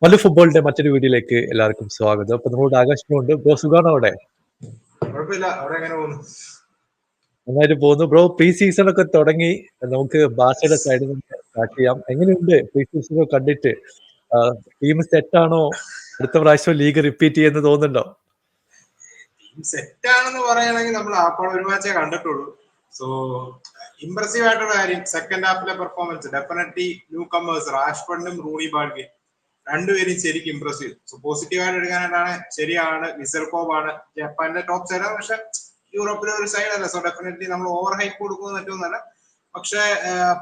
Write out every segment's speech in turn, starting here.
മല്ലു ഫുട്ബോളിന്റെ മറ്റൊരു വീഡിയോയിലേക്ക് എല്ലാവർക്കും സ്വാഗതം. അപ്പൊ നമ്മളോട് ആകാശമുണ്ട്. ബ്രോ സുഖാണോ അവിടെ? കുഴപ്പമില്ല. അവിടെ എങ്ങനെ പോകുന്നു? നന്നായിട്ട് പോകുന്നു. ബ്രോ പ്രീ സീസൺ ഒക്കെ തുടങ്ങി. നമുക്ക് ബാസയുടെ സൈഡിൽ നിന്ന് സ്റ്റാർട്ട് ചെയ്യാം. എങ്ങനെയുണ്ട് പ്രീ സീസൺ ഒക്കെ കണ്ടിട്ട്? ടീം സെറ്റ് ആണോ? അടുത്ത പ്രാവശ്യം ലീഗ് റിപ്പീറ്റ് ചെയ്യുന്ന തോന്നുന്നുണ്ടോ? ടീം സെറ്റ് ആണെന്ന് പറയുകയാണെങ്കിൽ നമ്മൾ ആപ്പാട് ഒരു മാച്ചേ കണ്ടിട്ടുള്ളൂ. സോ ഇംപ്രസീവ് ആയിട്ടുള്ള കാര്യം സെക്കൻഡ് ഹാഫിലെ പെർഫോമൻസ് ഡെഫിനറ്റ്ലി ന്യൂ കമേഴ്സ് റാഷ്ഫോർഡും റൂണി ബാൾഗെ രണ്ടുപേരും ശരിക്കും ഇംപ്രസീവ്. സോ പോസിറ്റീവായിട്ട് എടുക്കാനായിട്ടാണ്. ശരിയാണ്, വിസൽകോവാണ് ജപ്പാന്റെ ടോപ്പ് സൈഡ്. പക്ഷെ യൂറോപ്പിലെ ഒരു സൈഡ് അല്ല. സോ ഡെഫിനറ്റ്ലി നമ്മൾ ഓവർ ഹൈപ്പ് കൊടുക്കുന്നത് മറ്റൊന്നല്ല. പക്ഷെ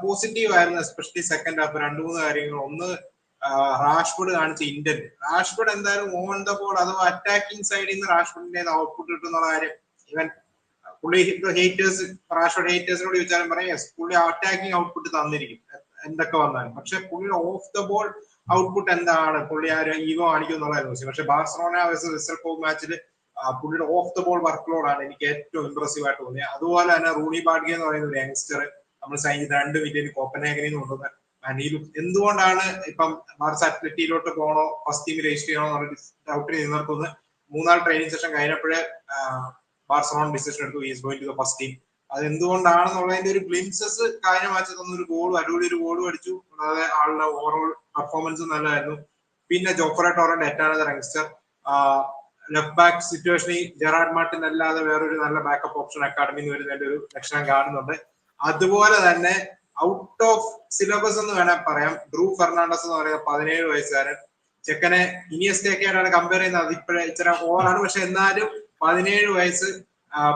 പോസിറ്റീവ് ആയിരുന്നു, എസ്പെഷ്യലി സെക്കൻഡ് ഹാഫ്. രണ്ടു മൂന്ന് കാര്യങ്ങൾ. ഒന്ന്, റാഷ്ഫോർഡ് കാണിച്ച ഇന്റന്റ്. റാഷ്ഫോർഡ് എന്തായാലും ഓൺ ദ ബോൾ അഥവാ അറ്റാക്കിംഗ് സൈഡിൽ നിന്ന് റാഷ്ഫോർഡിന്റെ ഔട്ട്പുട്ട് കിട്ടുന്ന കാര്യം ഇവൻ പുള്ളി ഹേറ്റേഴ്സ് റാഷ്ഫോർഡ് ഹേറ്റേഴ്സിനോട് ചോദിച്ചാലും പറയാം പുള്ളി അറ്റാക്കിംഗ് ഔട്ട്പുട്ട് തന്നിരിക്കും എന്തൊക്കെ വന്നാലും. പക്ഷെ പുള്ളിയുടെ ഓഫ് ദ ബോൾ ഔട്ട്പുട്ട് എന്താണ്, പുള്ളി ആ ഈഗോ കാണിക്കും എന്നുള്ളതായിരുന്നു. പക്ഷെ ബാർസലോണ വേഴ്സസ് വിസൽകോവ് മാച്ചിൽ പുള്ളിയുടെ ഓഫ് ദ ബോൾ വർക്ക് ലോഡാണ് എനിക്ക് ഏറ്റവും ഇംപ്രസീവ് ആയിട്ട് തോന്നിയത്. അതുപോലെ തന്നെ റൂണി ബാഡ്ഗെ എന്ന് പറയുന്ന ഒരു യങ്സ്റ്റർ നമ്മൾ സൈൻ ചെയ്ത് 2 മില്യൺ കോപ്പൻഹേഗനിൽ നിന്ന് കൊണ്ടുവന്ന അനിലും എന്തുകൊണ്ടാണ് ഇപ്പം ബാർസ അത്ലറ്റിയിലോട്ട് പോകണോ ഫസ്റ്റ് ടീം രജിസ്റ്റർ ചെയ്യണോ എന്നുള്ള ഡൗട്ടിൽ നിന്നിടത്തുനിന്ന് 3 നാൾ ട്രെയിനിങ് സെഷൻ കഴിഞ്ഞപ്പോഴേ ബാർസലോണ ഡിസിഷൻ എടുത്തു is going to the first team. അത് എന്തുകൊണ്ടാണെന്നുള്ളതിന്റെ ഒരു ഗ്ലിംസസ് കഴിഞ്ഞ മാച്ചിൽ തന്നൊരു ഗോളും അടിപൊളി ഒരു ഗോളും അടിച്ചു. അതായത് ആളുടെ ഓവറോൾ പെർഫോമൻസ് നല്ലതായിരുന്നു. പിന്നെ Jofre Torrents yet another youngster. Left back സിറ്റുവേഷനിൽ ജെറാഡ് മാർട്ടിൻ അല്ലാതെ വേറൊരു നല്ല ബാക്കപ്പ് ഓപ്ഷൻ അക്കാഡമിന്ന് വരുന്നതിന്റെ ഒരു ലക്ഷണം കാണുന്നുണ്ട്. അതുപോലെ തന്നെ ഔട്ട് ഓഫ് സിലബസ് എന്ന് വേണേൽ പറയാം, ഡ്രൂ ഫെർണാണ്ടസ് എന്ന് പറയുന്ന 17 വയസ്സുകാരൻ. ചെക്കനെ ഇനിയസ്റ്റേക്കായിട്ടാണ് കമ്പയർ ചെയ്യുന്നത്. അതിപ്പോഴേ ഇച്ചിരി ഓവറാണ്. പക്ഷെ എന്നാലും 17 വയസ്സ്.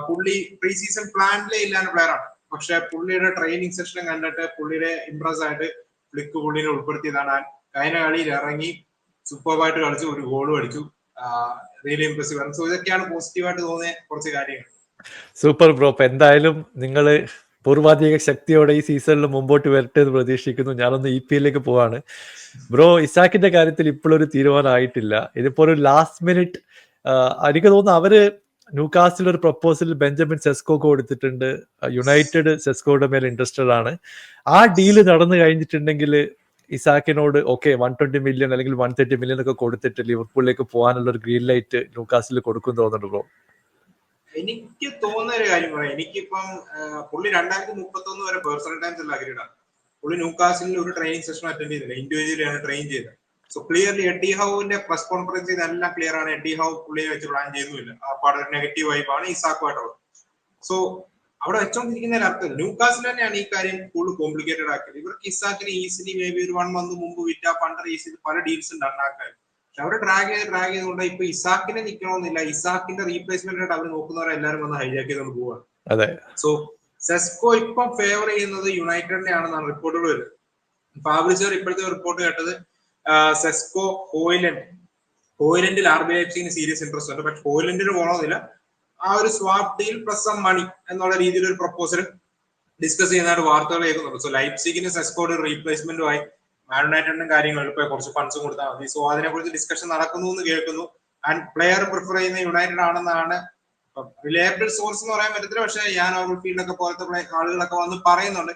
പുള്ളി പ്രീ സീസൺ പ്ലാനിലേ ഇല്ലാത്ത പ്ലെയർ ആണ്. പക്ഷെ പുള്ളിയുടെ ട്രെയിനിങ് സെഷൻ കണ്ടിട്ട് പുള്ളിയുടെ ഇംപ്രസ് ആയിട്ട് പുള്ളിനെ ഉൾപ്പെടുത്തിയതാണ്. കഴിഞ്ഞ കളിയിൽ ഇറങ്ങി സൂപ്പർബായിട്ട് കളിച്ചു, ഒരു ഗോളും അടിച്ചു. Really impressive. സോ ഇതൊക്കെയാണ് പോസിറ്റീവായിട്ട് തോന്നിയ കുറച്ച് കാര്യങ്ങൾ. Super bro. അപ്പൊ എന്തായാലും നിങ്ങള് പൂർവാധിക ശക്തിയോടെ ഈ സീസണിൽ മുമ്പോട്ട് വരട്ടെ എന്ന് പ്രതീക്ഷിക്കുന്നു. ഞാനൊന്ന് EPL പോവാണ്. ബ്രോ, ഇസാക്കിന്റെ കാര്യത്തിൽ ഇപ്പോഴൊരു തീരുമാനം ആയിട്ടില്ല. ഇതിപ്പോ ഒരു ലാസ്റ്റ് മിനിറ്റ് എനിക്ക് തോന്നുന്നു അവര് ന്യൂകാസിൽ ഒരു പ്രപ്പോസൽ ബെഞ്ചമിൻ സെസ്കോക്ക് കൊടുത്തിട്ടുണ്ട്. യുണൈറ്റഡ് സെസ്കോയുടെ മേലെ ഇൻട്രസ്റ്റഡ് ആണ്. ആ ഡീല് നടന്നു കഴിഞ്ഞിട്ടുണ്ടെങ്കിൽ ഇസാക്കിനോട് ഓക്കെ 120 മില്യൺ അല്ലെങ്കിൽ 130 മില്യൺ ഒക്കെ കൊടുത്തിട്ട് ലിവർപൂളിലേക്ക് പോകാനുള്ള ഒരു ഗ്രീൻ ലൈറ്റ് ന്യൂകാസിൽ കൊടുക്കും തോന്നുന്നുണ്ട് ബ്രോ. എനിക്ക് തോന്നുന്ന ഒരു കാര്യം പറയാം. എനിക്കിപ്പം പുള്ളി 2031 വരെ പേഴ്സണൽ ടൈംസ് എല്ലാം അഗ്രീഡാണ്. പുള്ളി ന്യൂകാസിൽ ഒരു ട്രെയിനിങ് സെഷൻ അറ്റൻഡ് ചെയ്തില്ല, ഇൻഡിവിജ്വലി ആണ് ട്രെയിൻ ചെയ്തത്. സോ ക്ലിയർലി എഡി ഹൗവിന്റെ പ്രസ് കോൺഫറൻസിൽ ഇതെല്ലാം ക്ലിയർ ആണ്. എഡി ഹൗ പുള്ളിയെ വെച്ച് പ്ലാൻ ചെയ്യുന്നില്ല. ആ പാടെ നെഗറ്റീവ് വൈബാണ് ഇസാക്കുമായിട്ടുള്ളത്. സോ അവിടെ വെച്ചോണ്ടിരിക്കുന്നതിന് അർത്ഥം ന്യൂകാസിൽ തന്നെയാണ് ഈ കാര്യം കൂടുതൽ കോംപ്ലിക്കേറ്റഡ് ആക്കിയത്. ഇവർക്ക് ഇസാക്കിന് ഈസിലി മേ ബി ഒരു 1 മന്ത് മുമ്പ് വിറ്റ ഫണ്ടർ ഈസിലി പല ഡീൽസ് ഉണ്ട് ഉണ്ടാക്കാൻ. പക്ഷെ അവർ ഡ്രാഗ് ചെയ്തുകൊണ്ട് ഇപ്പൊ ഇസാക്കിനെ നിൽക്കണമെന്നില്ല. ഇസാക്കിന്റെ റീപ്ലേസ്മെന്റ് ആയിട്ട് അവർ നോക്കുന്നവരെ എല്ലാവരും വന്ന് ഹൈജാക്ക് ചെയ്തുകൊണ്ട് പോവാണ്. അതെ. സോ സെസ്കോ ഇപ്പം ഫേവർ ചെയ്യുന്നത് യുണൈറ്റഡിനെ ആണെന്നാണ് റിപ്പോർട്ടുകൾ വരുന്നത്. ഫാബ്രിസിയർ ഇപ്പോഴത്തെ റിപ്പോർട്ട് കേട്ടത് സെസ്കോ ഹോയിലൻഡിൽ RB ലൈപ്സിഗിന് സീരിയസ് ഇൻട്രസ്റ്റ് ഉണ്ട്. പക്ഷെ ഹോയിലൻഡിന് പോകണമെന്നില്ല. ആ ഒരു swap deal plus some money എന്നുള്ള രീതിയിൽ ഒരു പ്രപ്പോസൽ ഡിസ്കസ് ചെയ്യുന്നതായിട്ട് വാർത്തകൾ കേൾക്കുന്നുണ്ട്. സോ ലൈപ്സിഗിന് സെസ്കോയുടെ റീപ്ലേസ്മെന്റുമായി മാൻ യുണൈറ്റഡിനും കാര്യങ്ങൾ ഇപ്പൊ കുറച്ച് ഫണ്ട്സും കൊടുത്താൽ മതി. സോ അതിനെ കുറിച്ച് ഡിസ്കഷൻ നടക്കുന്നു എന്ന് കേൾക്കുന്നു. ആൻഡ് പ്ലെയർ പ്രിഫർ ചെയ്യുന്ന യുണൈറ്റഡ് ആണെന്നാണ് റിലയബിൾ സോഴ്സ് എന്ന് പറയാൻ പറ്റത്തില്ല. പക്ഷെ ഞാൻ ഓവർ ഫീൽഡൊക്കെ പോലത്തെ ആളുകളൊക്കെ വന്ന് പറയുന്നുണ്ട്.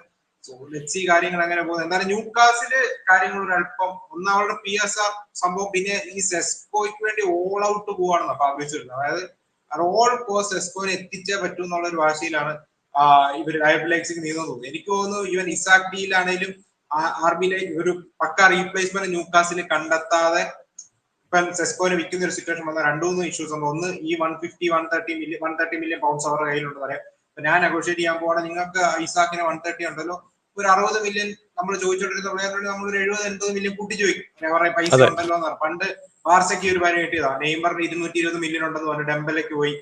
സോ ലെറ്റ്സ് ഈ കാര്യങ്ങൾ എങ്ങനെ പോകുന്നത്. എന്തായാലും ന്യൂകാസില് കാര്യങ്ങൾ ഒരു അല്പം ഒന്നാമത് PSR സംഭവം. പിന്നെ ഈ സെസ്കോയ്ക്ക് വേണ്ടി ഓൾ ഔട്ട് പോവാണെന്ന് പബ്ലിച്ചിരുന്നത്. അതായത് ഓൾ കോസ്റ്റ് സെസ്കോനെ എത്തിച്ചേ പറ്റൂ എന്നുള്ള ഒരു വാശിയിലാണ് ഇവർ RB ലൈപ്സിഗ് നീങ്ങുന്നത്. എനിക്ക് തോന്നുന്നു ഈവൻ ഇസാക്ക് ഡീലാണേലും RB ഒരു പക്ക റീപ്ലേസ്മെന്റ് ന്യൂകാസിൽ കണ്ടെത്താതെ ഇപ്പം സെസ്കോനെ വിൽക്കുന്ന ഒരു സിറ്റുവേഷൻ വന്ന 2-3 ഇഷ്യൂസ് ഉണ്ട്. ഒന്ന്, ഈ 130 മില്യൺ പൗണ്ട്സ് അവരുടെ കയ്യിലുണ്ട് പറയാം. ഞാൻ നെഗോഷിയേറ്റ് ചെയ്യാൻ പോവാണ്, നിങ്ങൾക്ക് ഇസാക്കിന് 130 ഉണ്ടല്ലോ, ഒരു 60 മില്യൺ നമ്മൾ ചോദിച്ചോണ്ടിരുന്ന പ്ലെയറിനോട് നമ്മൾ ഒരു 70-80 മില്യൺ കൂട്ടി ചോദിക്കും. അവരുടെ പൈസ ഉണ്ടല്ലോ എന്ന്. പണ്ട് ബാർസയ്ക്ക് ഒരു പനി കിട്ടിയതാണ്. നെയ്മറിന് 220 മില്യൺ ഉണ്ടെന്ന് പറഞ്ഞു ഡെമ്പലേക്ക് പോയി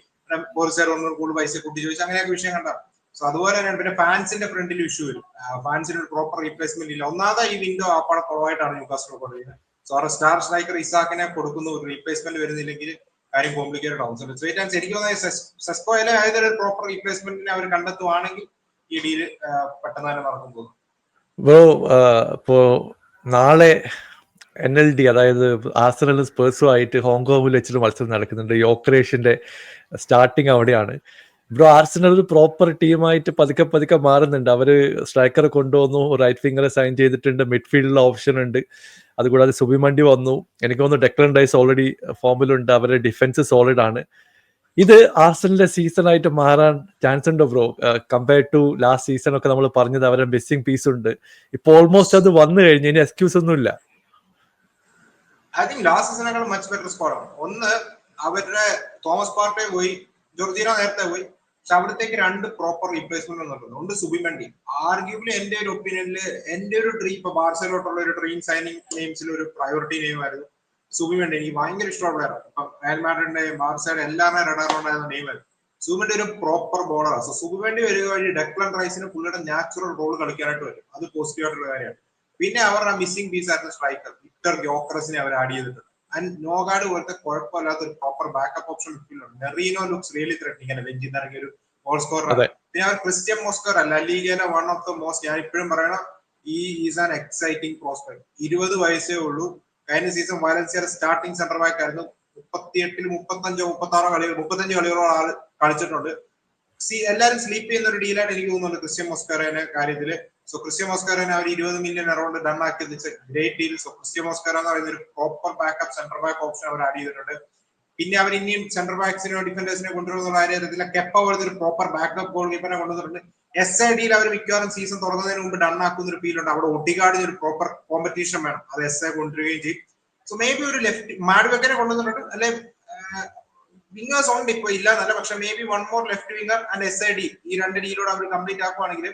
ബോർസിയ ഡോർട്ട്മുണ്ട് കൂടുതൽ പൈസ കൂട്ടി ചോദിച്ചു. അങ്ങനെയൊക്കെ വിഷയം കണ്ട. സോ അതുപോലെ തന്നെ പിന്നെ ഫാൻസിന്റെ ഫ്രണ്ടിൽ ഇഷ്യൂ വരും. ഫാൻസിന് ഒരു പ്രോപ്പർ റീപ്ലേസ്മെന്റ് ഇല്ല. ഒന്നാമത് ഈ വിൻഡോ ആപ്പാടെ കുറവായിട്ടാണ് ന്യൂകാസിൽ കൊടുക്കുന്നത്. സോ അവരുടെ സ്റ്റാർ സ്ട്രൈക്കർ ഇസാക്കിനെ കൊടുക്കുന്നു, ഒരു റീപ്ലേസ്മെന്റ് വരുന്നില്ലെങ്കിൽ കാര്യം കോംപ്ലിക്കേറ്റഡ് ആവും. സോ വെയിറ്റ് ആൻഡ് എനിക്ക് തോന്നുന്നത് സെസ്കോയിലെ ഏതൊരു പ്രോപ്പർ റീപ്ലേസ്മെന്റിനെ അവർ കണ്ടെത്തുവാണെങ്കിൽ ഈ ഡീല് പെട്ടെന്ന് തന്നെ നടക്കും തോന്നുന്നു. ബ്രോ, ഇപ്പോ നാളെ NLD അതായത് ആർസണലും സ്പേഴ്സും ആയിട്ട് ഹോങ്കോങ്ങിൽ വെച്ചിട്ട് മത്സരം നടക്കുന്നുണ്ട്. യോക്രേഷിന്റെ സ്റ്റാർട്ടിങ് അവിടെയാണ്. ബ്രോ ആർസണൽ ഒരു പ്രോപ്പർ ടീമായിട്ട് പതുക്കെ പതുക്കെ മാറുന്നുണ്ട്. അവര് സ്ട്രൈക്കറെ കൊണ്ടുവന്നു, റൈറ്റ് വിംഗറെ സൈൻ ചെയ്തിട്ടുണ്ട്, മിഡ്ഫീൽഡിൽ ഓപ്ഷൻ ഉണ്ട്. അതുകൂടാതെ സുബിമണ്ടി വന്നു. എനിക്ക് തോന്നുന്നു ഡെക്ലൻ റൈസ് ഓൾറെഡി ഫോമിലുണ്ട്. അവരുടെ ഡിഫൻസ് സോളിഡ് ആണ്. ഇത് ആർസണലിന്റെ സീസൺ ആയിട്ട് മാറാൻ ചാൻസ് ഉണ്ടോ bro? Compared to last season ഒക്കെ നമ്മൾ പറഞ്ഞത് അവരുടെ മിസ്സിംഗ് പീസ് ഉണ്ട്. ഇപ്പൊ ഓൾമോസ്റ്റ് അത് വന്നു കഴിഞ്ഞു. ഇനി എക്സ്ക്യൂസ് ഒന്നും ഇല്ല. ഐ തിങ്ക് ലാസ്റ്റ് സീസണേക്കാൾ മച്ച് ബെറ്റർ സ്കോറാണ്. ഒന്ന്, അവരുടെ തോമസ് പാർട്ടേ പോയി, ജോർജീനോ നേരത്തെ പോയി, പക്ഷെ അവിടത്തേക്ക് രണ്ട് പ്രോപ്പർ റീപ്ലേസ്മെന്റ് വന്നിട്ടുണ്ട്. ഒന്ന് സുബിമണ്ടി, ആർഗ്യൂബിളി എന്റെ ഒരു ഒപ്പീനിയനിൽ എന്റെ ഒരു ഡ്രീം, ഇപ്പൊ ബാർസലോട്ടുള്ള ഒരു ഡ്രീം സൈനിങ് നെയിംസിൽ ഒരു പ്രയോറിറ്റി നെയിം ആയിരുന്നു സുബിമണ്ടി. എനിക്ക് ഭയങ്കര ഇഷ്ടമുള്ള പ്ലെയർ. ഇപ്പൊ റയൽ മാഡ്രിഡിന്റെയും ബാർസയുടെ എല്ലാവരുടെയും റഡാറുണ്ടായിരുന്ന നെയിമായിരുന്നു സുബിമണ്ടി. ഒരു പ്രോപ്പർ ബോളറാണ്. സോ സുബിമണ്ടി വരിക വഴി ഡെക്ലൻ റൈസിന് പുള്ളിയുടെ നാച്ചുറൽ റോൾ കളിക്കാനായിട്ട് വരും. അത് പോസിറ്റീവ് ആയിട്ടുള്ള കാര്യമാണ്. പിന്നെ അവരുടെ മിസ്സിംഗ് പീസ് ആയിരുന്നു സ്ട്രൈക്കർ വിക്ടർ ഗ്യോക്കറസിനെ അവർ ആഡ് ചെയ്തിട്ടുണ്ട്. ആൻഡ് നോഗാഡ് പോലത്തെ കുഴപ്പമില്ലാത്ത ഒരു പ്രോപ്പർ ബാക്കപ്പ് ഓപ്ഷൻ മിഡ്ഫീൽഡുണ്ട്. നെറീനോ ലുക്സ് റിയലി ത്രെറ്റനിങ് ആണ്, ബെഞ്ചിൽ നിന്ന് ഇറങ്ങിയ ഒരു ഗോൾ സ്കോററാണ്. പിന്നെ അവർ ക്രിസ്ത്യൻ മോസ്കർ അല്ല ലീഗയിലെ വൺ ഓഫ് ദ മോസ്റ്റ്, ഞാൻ ഇപ്പോഴും പറയണം, ഈ ഈസ് ആൻ എക്സൈറ്റിംഗ് പ്രോസ്പെക്ട്. 20 വയസ്സേ ഉള്ളൂ. കഴിഞ്ഞ സീസൺ വാലൻസിയയുടെ സ്റ്റാർട്ടിംഗ് സെന്റർ ബാക്ക് ആയിരുന്നു. 38 35 കളികൾ 35 കളികളോളം ആൾ കളിച്ചിട്ടുണ്ട്. എല്ലാരും സ്ലീപ്പ് ചെയ്യുന്ന ഒരു ഡീലായിട്ട് എനിക്ക് തോന്നുന്നുണ്ട് ക്രിസ്ത്യൻ മോസ്കറയുടെ കാര്യത്തില്. സോ ക്രിസ്ത്യൻ മോസ്കറനെ അവർ 20 മില്യൺ അറൗണ്ട് ഡൺ ആക്കിയത് great deal. So Christian Mosquera എന്ന് പറയുന്ന ഒരു proper backup centre back option അവർ ആഡ് ചെയ്തിട്ടുണ്ട്. പിന്നെ അവർ ഇനിയും സെന്റർ ബാക്സിനോ ഡിഫൻഡേഴ്സിനെ കൊണ്ടുവരുന്ന കാര്യത്തില്ല. കെപ്പ പോലത്തെ ഒരു പ്രോപ്പർ ബാക്കപ്പ് ഗോൾ കീപ്പറിനെ കൊണ്ടുവന്നിട്ടുണ്ട്. SIDയിൽ അവർ മിക്കവാറും സീസൺ തുടങ്ങുന്നതിന് മുമ്പ് ഡൺ ആക്കുന്ന ഒരു ഫീൽ ഉണ്ട്. അവിടെ ഒട്ടിഗാർഡിന് ഒരു പ്രോപ്പർ കോമ്പറ്റീഷൻ വേണം, അത് SI കൊണ്ടുവരികയും ചെയ്യും. സോ മേ ബി ഒരു ലെഫ്റ്റ് മാഡ്വെക്കനെ കൊണ്ടുവന്നിട്ടുണ്ട്, അല്ലെ വിംഗേഴ്സ് ഉണ്ട്, ഇപ്പൊ ഇല്ല എന്നല്ല, പക്ഷെ may be one more left winger and SID, ഈ രണ്ട് ഡീലോട് അവർ കംപ്ലീറ്റ് ആക്കുവാണെങ്കിൽ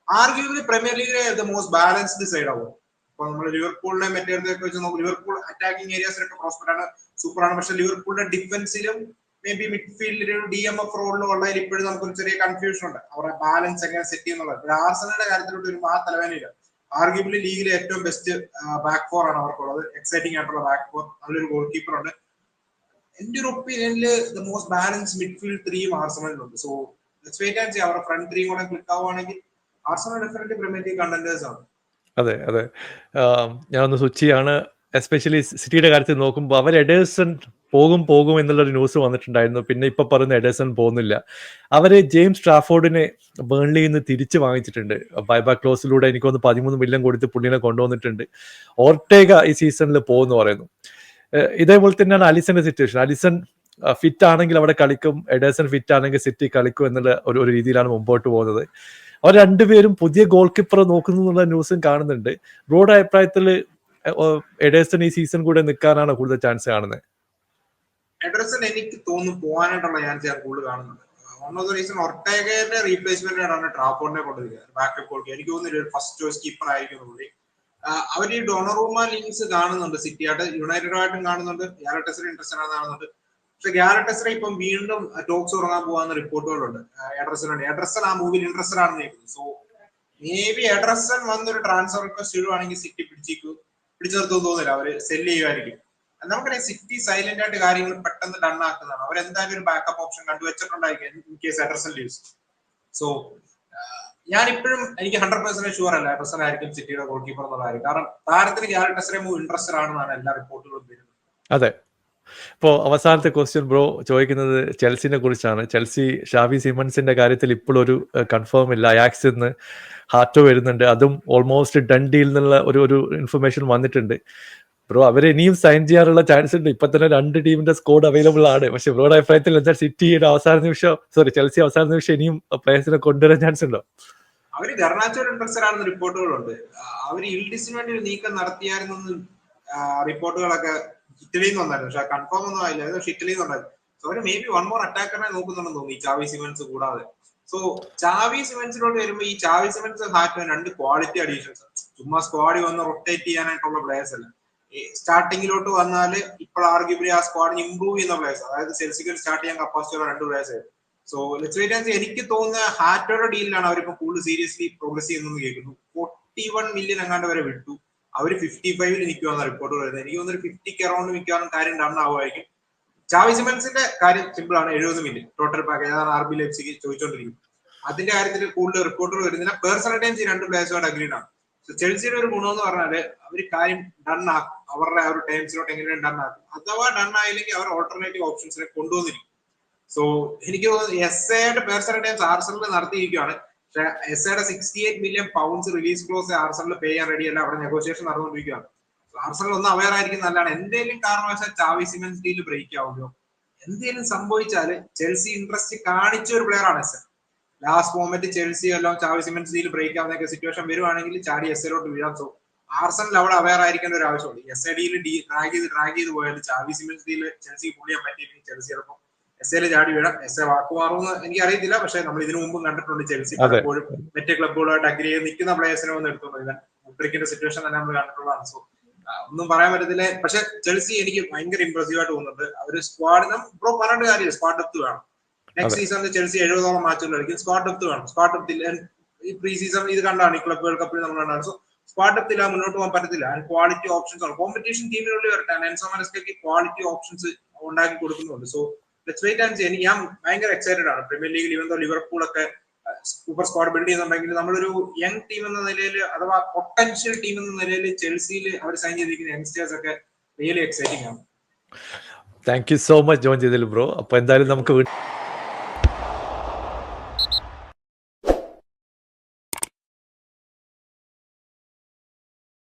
ആർഗ്യൂബിളി പ്രീമിയർ ലീഗിലെ ദ മോസ്റ്റ് ബാലൻസ്ഡ് സൈഡ് ആവും. ഇപ്പൊ നമ്മൾ ലിവർപൂളിനെ മറ്റേതൊക്കെ വെച്ച് നോക്കും, ലിവർപൂൾ അറ്റാക്കിംഗ് ഏരിയാസിലൊക്കെ പ്രോസ്പെർ ആണ്, സൂപ്പറാണ്. പക്ഷെ ലിവർപൂളിന്റെ ഡിഫൻസിലും മേ ബി മിഡ്ഫീൽഡിലും DMF റോളിലും ഉള്ളതിൽ ഇപ്പോഴും നമുക്കൊരു ചെറിയ കൺഫ്യൂഷൻ ഉണ്ട്, അവരുടെ ബാലൻസ് എങ്ങനെ സെറ്റ് ചെയ്യുന്നുള്ളത്. ആർസണലിന്റെ കാര്യത്തിലോട്ട് ഒരു ആ തലവേനയില്ല. ആർഗ്യൂബിളി ലീഗിലെ ഏറ്റവും ബെസ്റ്റ് ബാക്ക് ഫോർ ആണ് അവർക്കുള്ളത്, എക്സൈറ്റിംഗ് ആയിട്ടുള്ള ബാക്ക് ഫോർ, നല്ലൊരു ഗോൾ കീപ്പർ ഉണ്ട്. എന്റെ ഒരു ഒപ്പീനിയനിൽ ദ മോസ്റ്റ് ബാലൻസ് മിഡ്ഫീൽഡ് ത്രീയും ആർസണലിലുണ്ട്. So let's wait and see. അവരുടെ ഫ്രണ്ട് ത്രീ കൂടെ ക്ലിക്ക് ആവുകയാണെങ്കിൽ Arsenal definitely premier league contenders ആണ്. അതെ അതെ, ഞാനൊന്ന് സ്വിച്ച് ചെയ്യാണ്. എസ്പെഷ്യലി സിറ്റിയുടെ കാര്യത്തിൽ നോക്കുമ്പോൾ അവർ എഡേഴ്സൺ പോകും എന്നുള്ളൊരു ന്യൂസ് വന്നിട്ടുണ്ടായിരുന്നു. പിന്നെ ഇപ്പൊ പറയുന്ന എഡേഴ്സൺ പോകുന്നില്ല. അവര് ജെയിംസ് ട്രാഫോർഡിനെ ബേൺലിയിൽ നിന്ന് തിരിച്ചു വാങ്ങിച്ചിട്ടുണ്ട്. ബൈബാക്ക് ക്ലോസിലൂടെ എനിക്ക് തോന്നുന്നു 13 മില്യൺ കൊടുത്ത് പുള്ളിനെ കൊണ്ടുവന്നിട്ടുണ്ട്. ഓർട്ടേഗ ഈ സീസണിൽ പോകുന്നു പറയുന്നു. ഇതേപോലെ തന്നെയാണ് അലിസന്റെ സിറ്റുവേഷൻ. അലിസൺ ഫിറ്റ് ആണെങ്കിൽ അവിടെ കളിക്കും, എഡേഴ്സൺ ഫിറ്റ് ആണെങ്കിൽ സിറ്റി കളിക്കും എന്നുള്ള ഒരു രീതിയിലാണ് മുമ്പോട്ട് പോകുന്നത്. അവർ രണ്ടുപേരും പുതിയ ഗോൾ കീപ്പറെ നോക്കുന്നു എന്നുള്ള ന്യൂസും കാണുന്നുണ്ട്. ബ്രോയുടെ അഭിപ്രായത്തിൽ എഡേഴ്സൺ ഈ സീസൺ കൂടെ നിൽക്കാനാണ് കൂടുതൽ ചാൻസ് കാണുന്നത്? എഡേഴ്സൺ എനിക്ക് തോന്നുന്നു പോകാനായിട്ടുള്ള ചാൻസ് ഞാൻ കൂടുതൽ കാണുന്നുണ്ട്. വൺ ഓഫ് ദ റീസൺ ഒർട്ടേഗയുടെ റീപ്ലേസ്മെന്റ് ആണ് ട്രാഫോർഡിനെ കൊണ്ടുവരിക ബാക്കപ്പ് ഗോൾ. എനിക്ക് തോന്നുന്നു ഫസ്റ്റ് ചോയ്സ് കീപ്പർ ആയിരിക്കും പുള്ളി. അവർ ഈ ഡൊണറൂമ ലിങ്ക്സ് കാണുന്നുണ്ട് സിറ്റിയായിട്ട്, യുണൈറ്റഡുമായിട്ടും കാണുന്നുണ്ട്, ഗ്യാലറ്റസറി ഇൻട്രസ്റ്റ് ആണ് കാണുന്നുണ്ട്. പക്ഷെ ഗ്യാലറ്റസറി ഇപ്പം വീണ്ടും ടോക്സ് തുടങ്ങാൻ പോകാന്ന റിപ്പോർട്ടുകളുണ്ട്. എഡർസൺ ആ മൂവിൽ ഇൻട്രസ്റ്റഡ് ആണെന്ന് കേൾക്കുന്നു. സോ മേ ബി എഡർസൺ വന്നൊരു ട്രാൻസ്ഫർ റിക്വസ്റ്റ് ഇടുവാണെങ്കിൽ സിറ്റി പിടിച്ചു നിർത്തുമെന്ന് തോന്നുന്നില്ല, അവര് സെല് ചെയ്യുമായിരിക്കും. നമുക്കറിയാം സിറ്റി സൈലന്റ് ആയിട്ട് കാര്യങ്ങൾ പെട്ടെന്ന് ഡൺ ആക്കുന്നതാണ്. അവരെന്തായാലും ഒരു ബാക്കപ്പ് ഓപ്ഷൻ കണ്ടുവച്ചിട്ടുണ്ടായിരിക്കും in case Ederson leaves. So ഞാൻ ഇപ്പോഴും എനിക്ക് 100% ഷുവർ അല്ല എഡർസൺ ആയിരിക്കും സിറ്റിയുടെ ഗോൾ കീപ്പർ എന്നുള്ള കാര്യം. കാരണം താരത്തിന് ഗ്യാലറ്റസറി മൂവ് ഇൻട്രസ്റ്റഡ് ആണെന്നാണ് എല്ലാ റിപ്പോർട്ടുകളും വരുന്നത്. അതെ. ഇപ്പോൾ അവസാനത്തെ ക്വസ്റ്റ്യൻ ബ്രോ ചോദിക്കുന്നത് ചെൽസിനെ കുറിച്ചാണ്. ചെൽസി ഷാവി സിമൺസിന്റെ കാര്യത്തിൽ ഇപ്പോഴൊരു കൺഫേം ഇല്ല. അയാക്സിൽ നിന്ന് ഹാർട്ടോ വരുന്നുണ്ട്, അതും ഓൾമോസ്റ്റ് ഡൺ ഡീൽ എന്നുള്ള ഒരു ഇൻഫർമേഷൻ വന്നിട്ടുണ്ട്. ബ്രോ അവരെ ഇനിയും സൈൻ ചെയ്യാനുള്ള ചാൻസ് ഉണ്ട്. ഇപ്പൊ തന്നെ 2 ടീമിന്റെ സ്കോഡ് അവൈലബിൾ ആണ്. പക്ഷെ ബ്രോയുടെ അഭിപ്രായത്തിൽ എന്താ ചെൽസി അവസാന നിമിഷം ഇനിയും പ്ലേയേഴ്സിനെ കൊണ്ടുവരാൻ ചാൻസ് ഉണ്ടോ? അവര് ഗർണാച്ചോയുടെ ഇൻട്രസ്റ്റഡ് ആണെന്ന് റിപ്പോർട്ടുകളുണ്ട്. അവര് ഇൽഡിസിന് വേണ്ടി ഒരു നീക്കം നടത്തിയായിരുന്നു റിപ്പോർട്ടുകളൊക്കെ ഇറ്റലിയിൽ നിന്ന് വന്നായിരുന്നു. പക്ഷെ കൺഫേം ഒന്നും ആയില്ല, പക്ഷെ ഇറ്റലിയിൽ നിന്നുണ്ടായിരുന്നു. സോ അവര് മേ ബി വൺ മോർ അറ്റാക്കറിനെ നോക്കുന്നുണ്ടെന്ന് തോന്നി, ചാവി സിമൻസ് കൂടാതെ. സോ ചാവി സിമൻസിലോട്ട് വരുമ്പോ ഈ ചാവി സിമൻസ് ഹാറ്റ് 2 ക്വാളിറ്റി അഡീഷൻസ്. ചുമ്മാ സ്ക്വാഡിൽ വന്ന് റൊട്ടേറ്റ് ചെയ്യാനായിട്ടുള്ള പ്ലേയേഴ്സ് അല്ല. സ്റ്റാർട്ടിങ്ങിലോട്ട് വന്നാല് ഇപ്പോൾ ആർഗ്യുബിളി ആ സ്ക്വാഡിന് ഇംപ്രൂവ് ചെയ്യുന്ന പ്ലേയേഴ്സ്, അതായത് ചെൽസിക്ക് സ്റ്റാർട്ട് ചെയ്യാൻ കപ്പാസിറ്റി ഉള്ള 2 players. So let's wait and see. എനിക്ക് തോന്നുന്ന ഹാറ്റോയുടെ ഡീലിലാണ് അവരിപ്പോ കൂടുതൽ സീരിയസ്ലി പ്രോഗ്രസ് ചെയ്യുന്നത് കേൾക്കുന്നു. 41 മില്യൺ എങ്ങാണ്ട് വരെ വിട്ടു. അവര് 55-ൽ നിൽക്കുവാന്ന റിപ്പോർട്ടുകൾ വരുന്നത്. എനിക്ക് തോന്നുന്നു 50 അറൗണ്ട് മിക്കവാറും കാര്യം ഡൺ ആവുമായിരിക്കും. ചാവി സിമൻസിന്റെ കാര്യം സിമ്പിൾ ആണ്, 70 മില്യൺ ടോട്ടൽ പാക്കേജ്. അതാണ് RB ലൈപ്സിഗ് ചോദിച്ചുകൊണ്ടിരിക്കുന്നത്. അതിന്റെ കാര്യത്തിൽ കൂടുതൽ റിപ്പോർട്ടുകൾ വരുന്നില്ല. പേഴ്സണൽ ടൈംസ് ഈ 2 പ്ലേയേഴ്സുമായിട്ട് അഗ്രീഡ് ആണ്. ചെൽസിയുടെ ഒരു ഗുണം എന്ന് പറഞ്ഞാല് അവര് കാര്യം ഡൺ ആക്കും, അവരുടെ ആ ഒരു ടൈംസിലോട്ട് എങ്ങനെയാണ് ഡൺ ആക്കും. അഥവാ ഡൺ ആയില്ലെങ്കിൽ അവർ ഓൾട്ടർനേറ്റീവ് ഓപ്ഷൻസിനെ കൊണ്ടുവന്നിരിക്കും. സോ എനിക്ക് തോന്നുന്നു എസ് എയുടെ പേഴ്സണൽ ടൈംസ് ആർസണൽ നടത്തിയിരിക്കുകയാണ്. പക്ഷെ എസ് എയുടെ 68 million pounds release clause Arsenal pay ചെയ്യാൻ റെഡി അല്ല. അവിടെ നെഗോഷിയേഷൻ നടന്നുകൊണ്ടിരിക്കുകയാണ്. ആർസണൽ ഒന്ന് അവെയർ ആയിരിക്കും നല്ലതാണ്. എന്തെങ്കിലും കാരണവശാൽ ചാവി സിമൻസ് ഡീൽ ബ്രേക്ക് ആവുമല്ലോ, എന്തെങ്കിലും സംഭവിച്ചാൽ ചെൽസി ഇൻട്രസ്റ്റ് കാണിച്ച ഒരു പ്ലെയർ ആണ് S A. Last moment Chelsea എല്ലാം ചാവി സിമൻസ് ഡീൽ ബ്രേക്ക് ആവുന്ന സിറ്റുവേഷൻ വരുവാണെങ്കിൽ ചാടി എസ് എയിലോട്ട് വീഴാം. സോ ആർസണൽ അവിടെ അവെയർ ആയിരിക്കേണ്ട ഒരു ആവശ്യമുണ്ട്. എസ് എ ഡീൽ ഡ്രാഗ് ചെയ്ത് പോയാൽ ചാവി സിമൻസ് ഡീൽ ചെൽസി പൊളിയാൻ പറ്റിയില്ലെങ്കിൽ ചെൽസി ചിലപ്പോൾ എസ് എയിൽ ചാടി വീഴാം. എസ് എ വാക്കുമാറുമെന്ന് എനിക്ക് അറിയത്തില്ല. പക്ഷെ നമ്മൾ ഇതിനു മുമ്പും കണ്ടിട്ടുണ്ട് ചെൽസി പലപ്പോഴും മറ്റേ ക്ലബുകളായിട്ട് അഗ്രി ചെയ്ത് നിൽക്കുന്ന പ്ലേയേഴ്സിനെ ഒന്ന് എടുത്തോണ്ട് മുദ്രിക്കിന്റെ സിറ്റുവേഷൻ തന്നെ നമ്മൾ കണ്ടിട്ടുള്ളതാണ്. സോ ഒന്നും പറയാൻ പറ്റത്തില്ല. പക്ഷെ ചെൽസി എനിക്ക് ഭയങ്കര ഇംപ്രസീവ് ആയിട്ട് തോന്നുന്നുണ്ട്. അവര് സ്ക്വാഡ് ബ്രോ പറഞ്ഞിട്ട് കാര്യമില്ല, സ്ക്വാഡ് ഡെപ്ത് വേണം. നെക്സ്റ്റ് സീസണിൽ ചെൽസി 70ഓളം മാച്ചുകൾ കളിക്കും. സ്ക്വാഡ് ഡെപ്ത് വേണം. സ്ക്വാഡ് ഡെപ്ത് ഈ പ്രീ സീസൺ ഇത് കണ്ടാണ്, ഈ ക്ലബ് വേൾഡ് കപ്പിൽ നമ്മൾ കണ്ടാണ്. സോ സ്ക്വാഡ് ഡെപ്ത് ഇല്ല മുന്നോട്ട് പോകാൻ പറ്റത്തില്ല. ആൻഡ് ക്വാളിറ്റി ഓപ്ഷൻസ് ആണ്. കോമ്പറ്റീഷൻ ടീമിനുള്ളിൽ വരട്ടെ, എൻസോ മാരസ്കയ്ക്ക് ക്വാളിറ്റി ഓപ്ഷൻസ് ഉണ്ടാക്കി കൊടുക്കുന്നുണ്ട്. So let's wait and see. ഞാൻ ഭയങ്കര എക്സൈറ്റഡ് ആണ്. പ്രീമിയർ ലീഗിൽ ഇവന്തോ ലിവർപൂൾ ഒക്കെ സൂപ്പർ സ്ക്വാഡ് ബിൽഡ് ചെയ്യുന്നുണ്ടെങ്കിൽ നമ്മളൊരു യങ് ടീം എന്ന നിലയിൽ അഥവാ പൊട്ടൻഷ്യൽ ടീം എന്ന നിലയിൽ ചെൽസിയിൽ അവർ സൈൻ ചെയ്തിരിക്കുന്ന യങ്സ്റ്റേഴ്സ് ഒക്കെ റിയലി എക്സൈറ്റിംഗ് ആണ്. Thank you so much join ചെയ്തതിൽ ബ്രോ. അപ്പൊ എന്തായാലും നമുക്ക്